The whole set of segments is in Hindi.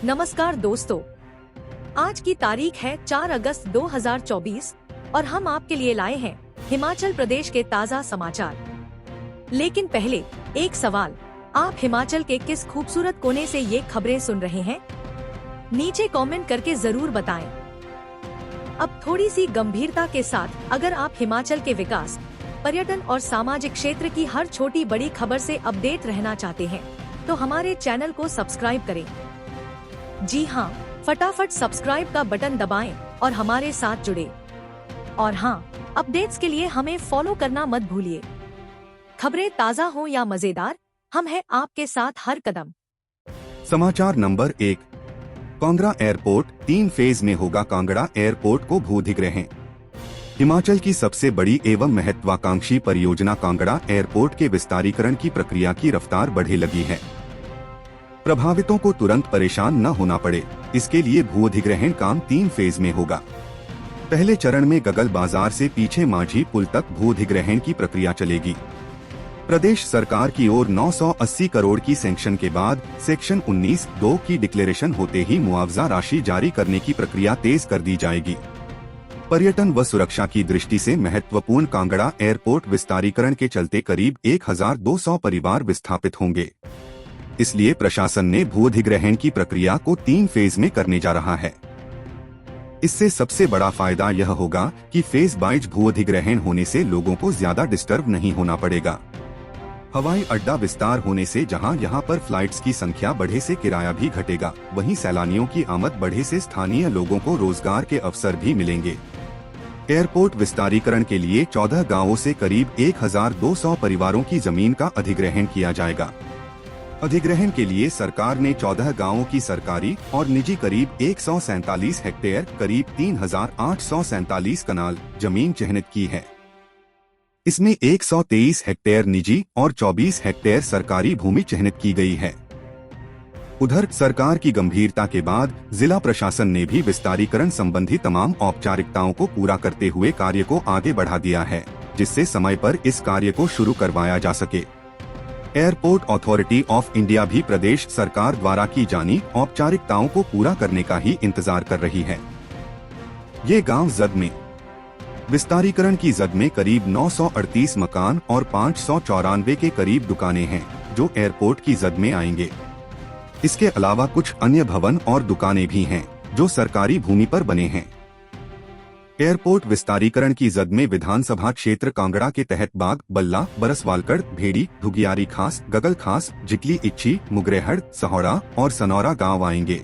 नमस्कार दोस्तों, आज की तारीख है 4 अगस्त 2024 और हम आपके लिए लाए हैं हिमाचल प्रदेश के ताज़ा समाचार। लेकिन पहले एक सवाल, आप हिमाचल के किस खूबसूरत कोने से ये खबरें सुन रहे हैं? नीचे कमेंट करके जरूर बताएं। अब थोड़ी सी गंभीरता के साथ अगर आप हिमाचल के विकास, पर्यटन और सामाजिक क्षेत्र की हर छोटी बड़ी खबर से अपडेट रहना चाहते हैं तो हमारे चैनल को सब्सक्राइब करें। जी हाँ, फटाफट सब्सक्राइब का बटन दबाएं और हमारे साथ जुड़े। और हाँ, अपडेट्स के लिए हमें फॉलो करना मत भूलिए। खबरें ताज़ा हो या मजेदार, हम हैं आपके साथ हर कदम। समाचार नंबर 1, कांगड़ा एयरपोर्ट 3 फेज में होगा। कांगड़ा एयरपोर्ट को भूधिग्रहण। हिमाचल की सबसे बड़ी एवं महत्वाकांक्षी परियोजना कांगड़ा एयरपोर्ट के विस्तारीकरण की प्रक्रिया की रफ्तार बढ़े लगी है। प्रभावितों को तुरंत परेशान न होना पड़े, इसके लिए भूधिग्रहण काम 3 फेज में होगा। पहले चरण में गगल बाजार से पीछे माझी पुल तक भूधिग्रहण की प्रक्रिया चलेगी। प्रदेश सरकार की ओर 980 करोड़ की सैंक्शन के बाद सेक्शन 19(2) की डिक्लेरेशन होते ही मुआवजा राशि जारी करने की प्रक्रिया तेज कर दी जाएगी। पर्यटन व सुरक्षा की दृष्टि से महत्वपूर्ण कांगड़ा एयरपोर्ट विस्तारीकरण के चलते करीब 1200 परिवार विस्थापित होंगे। इसलिए प्रशासन ने भूधिग्रहण की प्रक्रिया को 3 फेज में करने जा रहा है। इससे सबसे बड़ा फायदा यह होगा कि फेज वाइज भूधिग्रहण होने से लोगों को ज्यादा डिस्टर्ब नहीं होना पड़ेगा। हवाई अड्डा विस्तार होने से जहां यहां पर फ्लाइट्स की संख्या बढ़े से किराया भी घटेगा, वहीं सैलानियों की आमद बढ़े से स्थानीय लोगों को रोजगार के अवसर भी मिलेंगे। एयरपोर्ट विस्तारीकरण के लिए 14 गांवों से करीब 1200 परिवारों की जमीन का अधिग्रहण किया जाएगा। अधिग्रहण के लिए सरकार ने 14 गांवों की सरकारी और निजी करीब 147 हेक्टेयर करीब 3847 कनाल जमीन चिन्हित की है। इसमें 123 हेक्टेयर निजी और 24 हेक्टेयर सरकारी भूमि चिन्हित की गई है। उधर सरकार की गंभीरता के बाद जिला प्रशासन ने भी विस्तारीकरण संबंधी तमाम औपचारिकताओं को पूरा करते हुए कार्य को आगे बढ़ा दिया है, जिससे समय पर इस कार्य को शुरू करवाया जा सके। एयरपोर्ट अथॉरिटी ऑफ इंडिया भी प्रदेश सरकार द्वारा की जानी औपचारिकताओं को पूरा करने का ही इंतजार कर रही है। ये गांव जद में विस्तारीकरण की जद में करीब 938 मकान और 594 के करीब दुकानें हैं, जो एयरपोर्ट की जद में आएंगे। इसके अलावा कुछ अन्य भवन और दुकानें भी हैं, जो सरकारी भूमि पर बने हैं। एयरपोर्ट विस्तारीकरण की जद में विधानसभा क्षेत्र कांगड़ा के तहत बाग, बल्ला, बरसवालकड़, भेड़ी, धुगियारी खास, गगल खास, जिकली इच्छी, मुगरेहड़, सहोड़ा और सनौरा गांव आएंगे।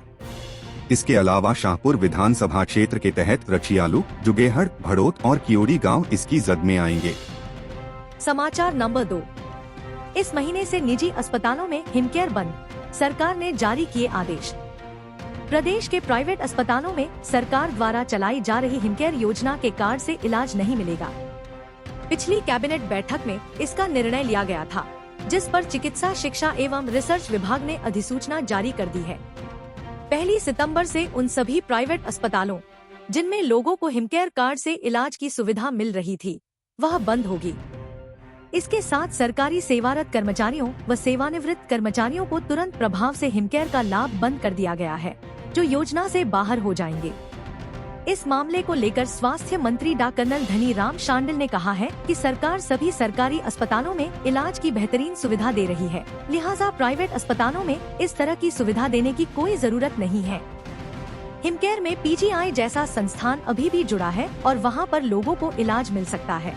इसके अलावा शाहपुर विधानसभा क्षेत्र के तहत रछियालू, जुगेहड़, भड़ोत और कियोड़ी गांव इसकी जद में आएंगे। समाचार नंबर 2, इस महीने से निजी अस्पतालों में हिमकेयर बंद, सरकार ने जारी किए आदेश। प्रदेश के प्राइवेट अस्पतालों में सरकार द्वारा चलाई जा रही हिमकेयर योजना के कार्ड से इलाज नहीं मिलेगा। पिछली कैबिनेट बैठक में इसका निर्णय लिया गया था, जिस पर चिकित्सा शिक्षा एवं रिसर्च विभाग ने अधिसूचना जारी कर दी है। 1 सितंबर से उन सभी प्राइवेट अस्पतालों जिनमें लोगों को हिमकेयर कार्ड से इलाज की सुविधा मिल रही थी, वह बंद होगी। इसके साथ सरकारी सेवारत कर्मचारियों व सेवानिवृत्त कर्मचारियों को तुरंत प्रभाव से हिमकेयर का लाभ बंद कर दिया गया है, जो योजना से बाहर हो जाएंगे। इस मामले को लेकर स्वास्थ्य मंत्री डॉ कर्नल धनी राम शांडिल ने कहा है कि सरकार सभी सरकारी अस्पतालों में इलाज की बेहतरीन सुविधा दे रही है, लिहाजा प्राइवेट अस्पतालों में इस तरह की सुविधा देने की कोई जरूरत नहीं है। हिमकेयर में पीजीआई जैसा संस्थान अभी भी जुड़ा है और वहाँ पर लोगों को इलाज मिल सकता है।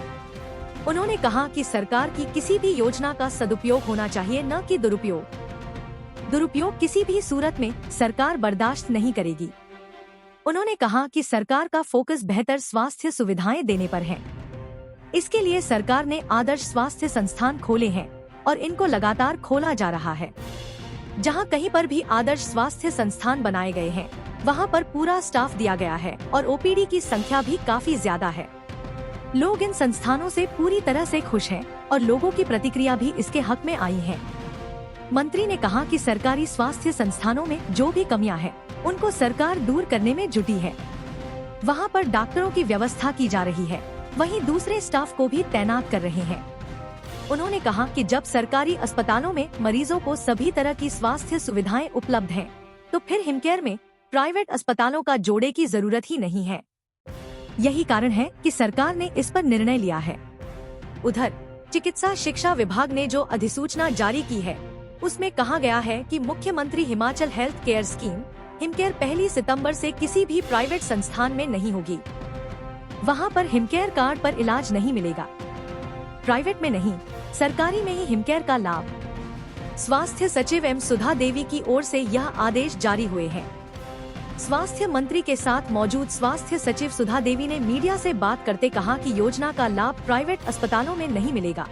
उन्होंने कहा कि सरकार की किसी भी योजना का सदुपयोग होना चाहिए, न कि दुरुपयोग। दुरुपयोग किसी भी सूरत में सरकार बर्दाश्त नहीं करेगी। उन्होंने कहा कि सरकार का फोकस बेहतर स्वास्थ्य सुविधाएं देने पर है। इसके लिए सरकार ने आदर्श स्वास्थ्य संस्थान खोले हैं और इनको लगातार खोला जा रहा है। जहां कहीं पर भी आदर्श स्वास्थ्य संस्थान बनाए गए हैं, वहां पर पूरा स्टाफ दिया गया है और ओपीडी की संख्या भी काफी ज्यादा है। लोग इन संस्थानों से पूरी तरह से खुश हैं और लोगों की प्रतिक्रिया भी इसके हक में आई है। मंत्री ने कहा कि सरकारी स्वास्थ्य संस्थानों में जो भी कमियां हैं, उनको सरकार दूर करने में जुटी है। वहां पर डॉक्टरों की व्यवस्था की जा रही है, वहीं दूसरे स्टाफ को भी तैनात कर रहे हैं। उन्होंने कहा कि जब सरकारी अस्पतालों में मरीजों को सभी तरह की स्वास्थ्य सुविधाएं उपलब्ध हैं, तो फिर हिमकेयर में प्राइवेट अस्पतालों का जोड़े की जरूरत ही नहीं है। यही कारण है कि सरकार ने इस पर निर्णय लिया है। उधर चिकित्सा शिक्षा विभाग ने जो अधिसूचना जारी की है उसमें कहा गया है कि मुख्यमंत्री Himachal health care scheme Himcare 1 सितंबर से किसी भी प्राइवेट संस्थान में नहीं होगी। वहां पर हिमकेयर कार्ड पर इलाज नहीं मिलेगा। प्राइवेट में नहीं, सरकारी में ही हिमकेयर का लाभ। स्वास्थ्य सचिव एम सुधा देवी की ओर से यह आदेश जारी हुए हैं। स्वास्थ्य मंत्री के साथ मौजूद स्वास्थ्य सचिव सुधा देवी ने मीडिया से बात करते कहा कि योजना का लाभ प्राइवेट अस्पतालों में नहीं मिलेगा,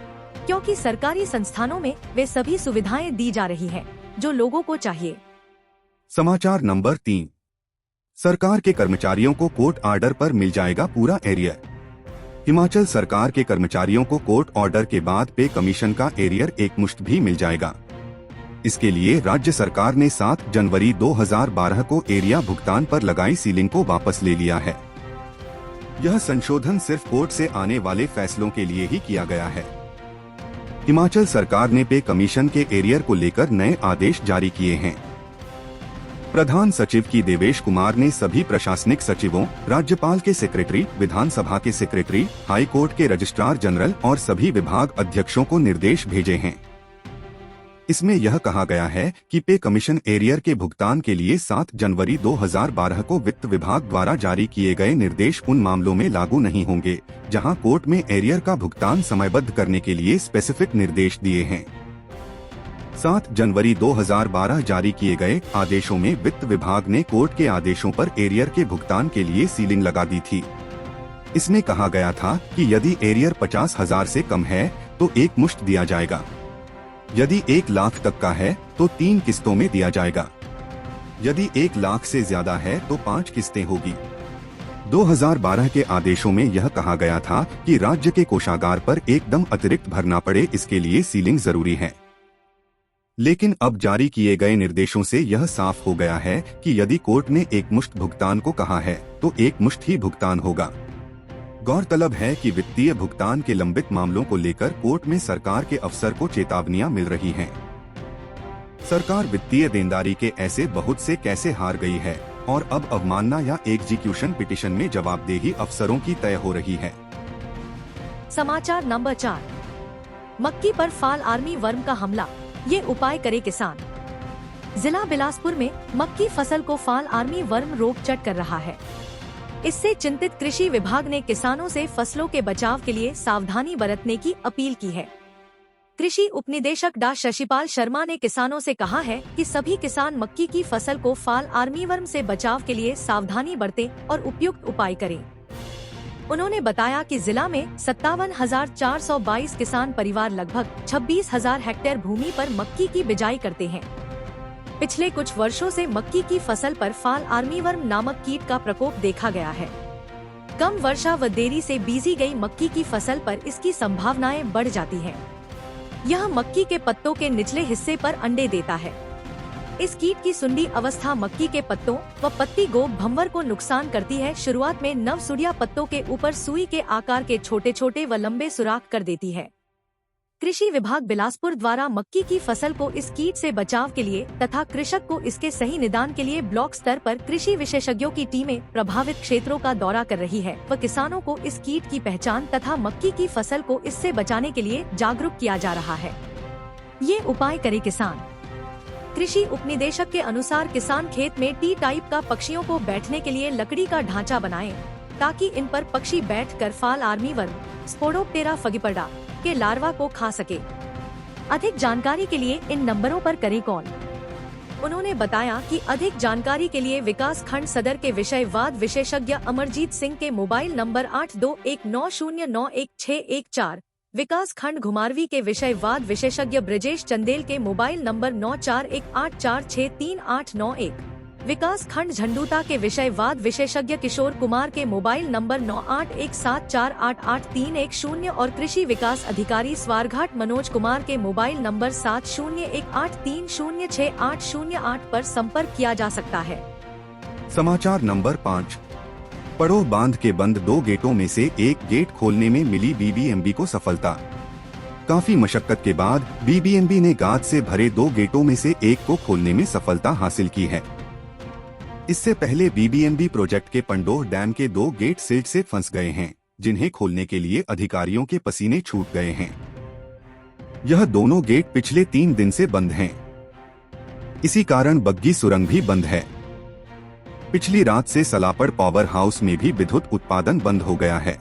क्योंकि सरकारी संस्थानों में वे सभी सुविधाएं दी जा रही हैं, जो लोगों को चाहिए। समाचार नंबर 3। सरकार के कर्मचारियों को कोर्ट ऑर्डर पर मिल जाएगा पूरा एरियर। हिमाचल सरकार के कर्मचारियों को कोर्ट ऑर्डर के बाद पे कमीशन का एरियर एकमुश्त भी मिल जाएगा। इसके लिए राज्य सरकार ने 7 जनवरी 2012 को एरिया भुगतान पर लगाई सीलिंग को वापस ले लिया है। यह संशोधन सिर्फ कोर्ट से आने वाले फैसलों के लिए ही किया गया है। हिमाचल सरकार ने पे कमीशन के एरियर को लेकर नए आदेश जारी किए हैं। प्रधान सचिव की देवेश कुमार ने सभी प्रशासनिक सचिवों, राज्यपाल के सेक्रेटरी, विधानसभा के सेक्रेटरी, हाई कोर्ट के रजिस्ट्रार जनरल और सभी विभाग अध्यक्षों को निर्देश भेजे हैं। इसमें यह कहा गया है कि पे कमीशन एरियर के भुगतान के लिए 7 जनवरी 2012 को वित्त विभाग द्वारा जारी किए गए निर्देश उन मामलों में लागू नहीं होंगे जहां कोर्ट में एरियर का भुगतान समयबद्ध करने के लिए स्पेसिफिक निर्देश दिए हैं। 7 जनवरी 2012 जारी किए गए आदेशों में वित्त विभाग ने कोर्ट के आदेशों पर एरियर के भुगतान के लिए सीलिंग लगा दी थी। इसमें कहा गया था कि यदि एरियर 50,000 से कम है तो एक मुश्त दिया जाएगा। यदि 1 लाख तक का है तो 3 किस्तों में दिया जाएगा। यदि 1 लाख से ज्यादा है तो 5 किस्तें होगी। 2012 के आदेशों में यह कहा गया था कि राज्य के कोषागार पर एकदम अतिरिक्त भरना पड़े, इसके लिए सीलिंग जरूरी है। लेकिन अब जारी किए गए निर्देशों से यह साफ हो गया है कि यदि कोर्ट ने एकमुश्त भुगतान को कहा है तो एकमुश्त ही भुगतान होगा। गौरतलब है कि वित्तीय भुगतान के लंबित मामलों को लेकर कोर्ट में सरकार के अफसर को चेतावनियां मिल रही हैं। सरकार वित्तीय देनदारी के ऐसे बहुत से कैसे हार गई है और अब अवमानना या एग्जीक्यूशन पिटीशन में जवाबदेही अफसरों की तय हो रही है। समाचार नंबर 4। मक्की पर फाल आर्मी वर्म का हमला, ये उपाय करे किसान। जिला बिलासपुर में मक्की फसल को फाल आर्मी वर्म रोग चट कर रहा है। इससे चिंतित कृषि विभाग ने किसानों से फसलों के बचाव के लिए सावधानी बरतने की अपील की है। कृषि उपनिदेशक डा शशिपाल शर्मा ने किसानों से कहा है कि सभी किसान मक्की की फसल को फाल आर्मीवर्म से बचाव के लिए सावधानी बरतें और उपयुक्त उपाय करें। उन्होंने बताया कि जिला में 57,422 किसान परिवार लगभग 26,000 हेक्टेयर भूमि पर मक्की की बिजाई करते हैं। पिछले कुछ वर्षों से मक्की की फसल पर फाल आर्मीवर्म नामक कीट का प्रकोप देखा गया है। कम वर्षा व देरी से बीजी गई मक्की की फसल पर इसकी संभावनाएं बढ़ जाती हैं। यह मक्की के पत्तों के निचले हिस्से पर अंडे देता है। इस कीट की सुंडी अवस्था मक्की के पत्तों व पत्ती गोब भंवर को नुकसान करती है। शुरुआत में नवसुड़िया पत्तों के ऊपर सुई के आकार के छोटे छोटे व लंबे सुराख कर देती है। कृषि विभाग बिलासपुर द्वारा मक्की की फसल को इस कीट से बचाव के लिए तथा कृषक को इसके सही निदान के लिए ब्लॉक स्तर पर कृषि विशेषज्ञों की टीमें प्रभावित क्षेत्रों का दौरा कर रही है व किसानों को इस कीट की पहचान तथा मक्की की फसल को इससे बचाने के लिए जागरूक किया जा रहा है। ये उपाय करे किसान। कृषि उपनिदेशक के अनुसार किसान खेत में टी टाइप का पक्षियों को बैठने के लिए लकड़ी का ढांचा बनाएं, ताकि इन पर पक्षी बैठकर फाल आर्मीवर्म, स्पोडोप्टेरा फगिपर्डा के लार्वा को खा सके। अधिक जानकारी के लिए इन नंबरों पर करें कॉल। उन्होंने बताया कि अधिक जानकारी के लिए विकास खंड सदर के विषयवाद विशेषज्ञ अमरजीत सिंह के मोबाइल नंबर 8219091614, विकास खंड घुमारवी के विषयवाद विशेषज्ञ ब्रजेश चंदेल के मोबाइल नंबर 9418463891, विकास खंड झंडूता के विषयवाद विशेषज्ञ किशोर कुमार के मोबाइल नंबर 9817488310 और कृषि विकास अधिकारी स्वारघाट मनोज कुमार के मोबाइल नंबर 7018306808 पर संपर्क किया जा सकता है। समाचार नंबर 5। पड़ोह बांध के बंद 2 गेटों में से एक गेट खोलने में मिली बीबीएमबी को सफलता। काफी मशक्कत के बाद बीबीएमबी ने गाद से भरे 2 गेटों में से एक को खोलने में सफलता हासिल की है। इससे पहले बीबीएमबी प्रोजेक्ट के पंडोह डैम के 2 गेट सिल्ट से फंस गए हैं, जिन्हें खोलने के लिए अधिकारियों के पसीने छूट गए हैं। यह दोनों गेट पिछले 3 दिन से बंद हैं। इसी कारण बग्गी सुरंग भी बंद है। पिछली रात से सलापड़ पावर हाउस में भी विद्युत उत्पादन बंद हो गया है।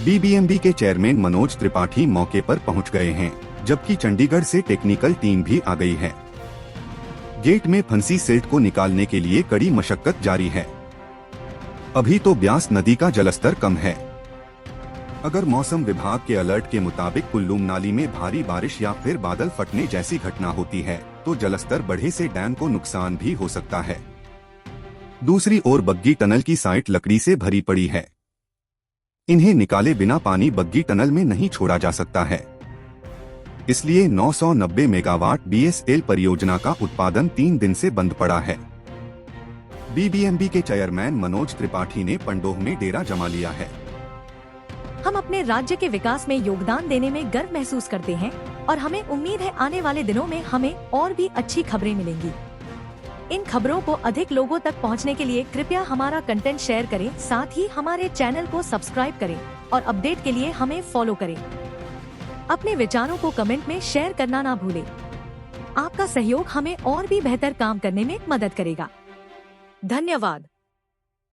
बीबीएमबी के चेयरमैन मनोज त्रिपाठी मौके पर पहुंच गए हैं, जबकि चंडीगढ़ से टेक्निकल टीम भी आ गई है। गेट में फंसी सिल्ट को निकालने के लिए कड़ी मशक्कत जारी है। अभी तो ब्यास नदी का जलस्तर कम है। अगर मौसम विभाग के अलर्ट के मुताबिक कुल्लू मनाली में भारी बारिश या फिर बादल फटने जैसी घटना होती है, तो जलस्तर बढ़े से डैम को नुकसान भी हो सकता है। दूसरी ओर बग्गी टनल की साइट लकड़ी से भरी पड़ी है। इन्हें निकाले बिना पानी बग्गी टनल में नहीं छोड़ा जा सकता है। इसलिए 990 मेगावाट बीएसएल परियोजना का उत्पादन 3 दिन से बंद पड़ा है। बीबीएमबी के चेयरमैन मनोज त्रिपाठी ने पंडोह में डेरा जमा लिया है। हम अपने राज्य के विकास में योगदान देने में गर्व महसूस करते हैं और हमें उम्मीद है आने वाले दिनों में हमें और भी अच्छी खबरें मिलेंगी। इन खबरों को अधिक लोगों तक पहुंचने के लिए कृपया हमारा कंटेंट शेयर करें, साथ ही हमारे चैनल को सब्सक्राइब करें और अपडेट के लिए हमें फॉलो करें। अपने विचारों को कमेंट में शेयर करना ना भूलें। आपका सहयोग हमें और भी बेहतर काम करने में मदद करेगा। धन्यवाद।